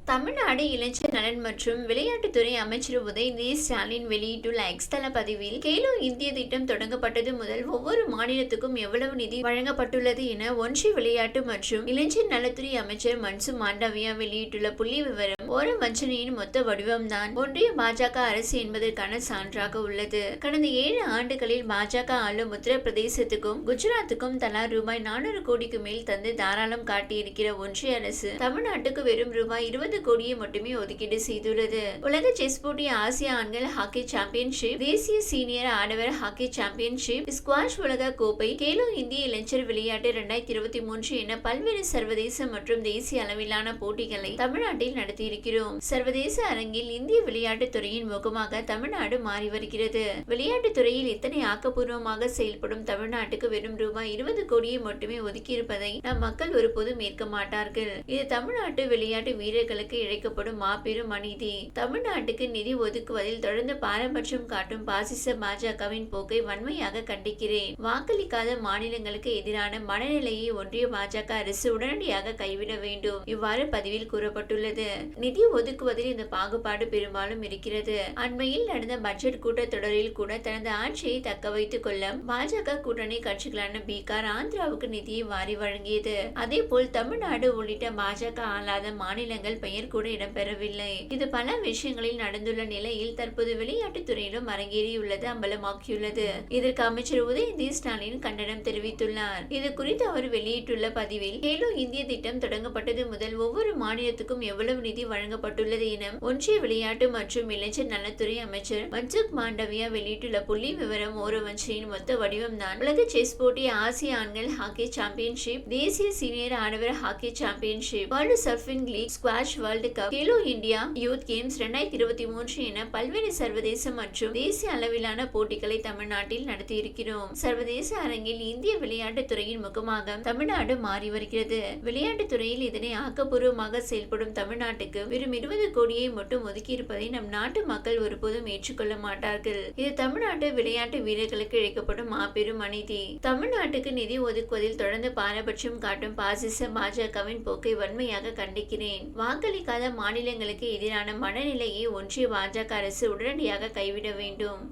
தமிழ்நாடு இளைஞர் நலன் மற்றும் விளையாட்டுத்துறை அமைச்சர் உதயநிதி ஸ்டாலின் வெளியிட்டுள்ள எக்ஸ் தள பதிவில், கேலோ இந்திய திட்டம் தொடங்கப்பட்டது முதல் ஒவ்வொரு மாநிலத்துக்கும் எவ்வளவு நிதி வழங்கப்பட்டுள்ளது என ஒன்றிய விளையாட்டு மற்றும் இளைஞர் நலத்துறை அமைச்சர் மன்சுக் மாண்டவியா வெளியிட்டுள்ள புள்ளி விவரம் ஓர வஞ்சனையின் மொத்த வடிவம்தான் ஒன்றிய பாஜக அரசு என்பதற்கான சான்றாக உள்ளது. கடந்த 7 ஆண்டுகளில் பாஜக ஆளும் உத்தரப்பிரதேசத்துக்கும் குஜராத்துக்கும் தலா ரூபாய் 400 கோடிக்கு மேல் தந்து தாராளம் காட்டியிருக்கிற ஒன்றிய அரசு தமிழ்நாட்டுக்கு வெறும் ரூபாய் 20 கோடியை மட்டுமே ஒதுக்கீடு செய்துள்ளது. உலக செஸ் போட்டி, ஆசிய ஆண்கள் ஹாக்கி சாம்பியன்ஷிப், தேசிய சீனியர் ஆடவர் ஹாக்கி சாம்பியன்ஷிப், ஸ்குவாஷ் உலக கோப்பை, கேலோ இந்திய இளைஞர் விளையாட்டு 2023 என பல்வேறு சர்வதேச மற்றும் தேசிய அளவிலான போட்டிகளை தமிழ்நாட்டில் நடத்தியிருக்கிறோம். சர்வதேச அரங்கில் இந்திய விளையாட்டுத் துறையின் முகமாக தமிழ்நாடு மாறி வருகிறது. விளையாட்டுத் துறையில் இத்தனை ஆக்கப்பூர்வமாக செயல்படும் தமிழ்நாட்டுக்கு வெறும் ரூபாய் 20 கோடியை மட்டுமே ஒதுக்கியிருப்பதை நம் மக்கள் ஒருபோதும் ஏற்க மாட்டார்கள். இது தமிழ்நாட்டு விளையாட்டு வீரர்களுக்கு இழைக்கப்படும் மாபெரும் அநீதி. தமிழ்நாட்டுக்கு நிதி ஒதுக்குவதில் தொடர்ந்து பாரபட்சம் காட்டும் பாசிச பாஜகவின் போக்கை வன்மையாக கண்டிக்கிறேன். வாக்களிக்காத மாநிலங்களுக்கு எதிரான மனநிலையை ஒன்றிய பாஜக அரசு உடனடியாக கைவிட வேண்டும். இவ்வாறு பதிவில் கூறப்பட்டுள்ளது. நிதி ஒதுக்குவதில் இந்த பாகுபாடு பெரும்பாலும் இருக்கிறது. அண்மையில் நடந்த பட்ஜெட் கூட்டத்தொடரில் கூட தனது ஆட்சியை தக்க வைத்துக் கொள்ள பாஜக கூட்டணி கட்சிகளான பீகார், ஆந்திராவுக்கு நிதியை வாரி வழங்கியது. அதேபோல் தமிழ்நாடு உள்ளிட்ட பாஜக ஆளாத மாநிலங்கள் பெயர் கூட இடம்பெறவில்லை. இது பல விஷயங்களில் நடந்துள்ள நிலையில் தற்போது விளையாட்டுத் துறையிலும் அரங்கேறியுள்ளது அம்பலமாக்கியுள்ளது. இதற்கு அமைச்சர் உதயநிதி ஸ்டாலின் கண்டனம் தெரிவித்துள்ளார். இது குறித்து அவர் வெளியிட்டுள்ள பதிவில், கேலோ இந்திய திட்டம் தொடங்கப்பட்டது முதல் ஒவ்வொரு மாநிலத்துக்கும் எவ்வளவு நிதி வழங்கப்பட்டுள்ளது என ஒன்றிய விளையாட்டு மற்றும் இளைஞர் நலத்துறை அமைச்சர் மன்சுக் மாண்டவியா வெளியிட்டுள்ள புள்ளி விவரம் ஓர வஞ்சனையின் மொத்த வடிவம்தான் உலக செஸ் போட்டி, ஆசிய ஆண்கள் ஹாக்கி சாம்பியன்ஷிப், தேசிய சீனியர் ஆடவர் hockey championship, world surfing league, squash world cup, Khelo India youth games 2023 என பல்வேறு சர்வதேச மற்றும் தேசிய அளவிலான போட்டிகளை தமிழ்நாட்டில் நடத்தியிருக்கிறோம். சர்வதேச அரங்கில் இந்திய விளையாட்டுத் துறையின் முகமாக தமிழ்நாடு மாறி வருகிறது. விளையாட்டுத் துறையில் இதனை ஆக்கப்பூர்வமாக செயல்படும் தமிழ்நாட்டுக்கு வெறும் 20 கோடியை மட்டும் ஒதுக்கியிருப்பதை நம் நாட்டு மக்கள் ஒருபோதும் ஏற்றுக்கொள்ள மாட்டார்கள். இது தமிழ்நாட்டு விளையாட்டு வீரர்களுக்கு இழைக்கப்படும் மாபெரும் அநீதி. தமிழ்நாட்டுக்கு நிதி ஒதுக்குவதில் தொடர்ந்து பாரபட்சம் காட்டும் பாசிச பாஜகவின் போக்கை வன்மையாக கண்டிக்கிறேன். வாக்களிக்காத மாநிலங்களுக்கு எதிரான மனநிலையை ஒன்றிய பாஜக அரசு உடனடியாக கைவிட வேண்டும்.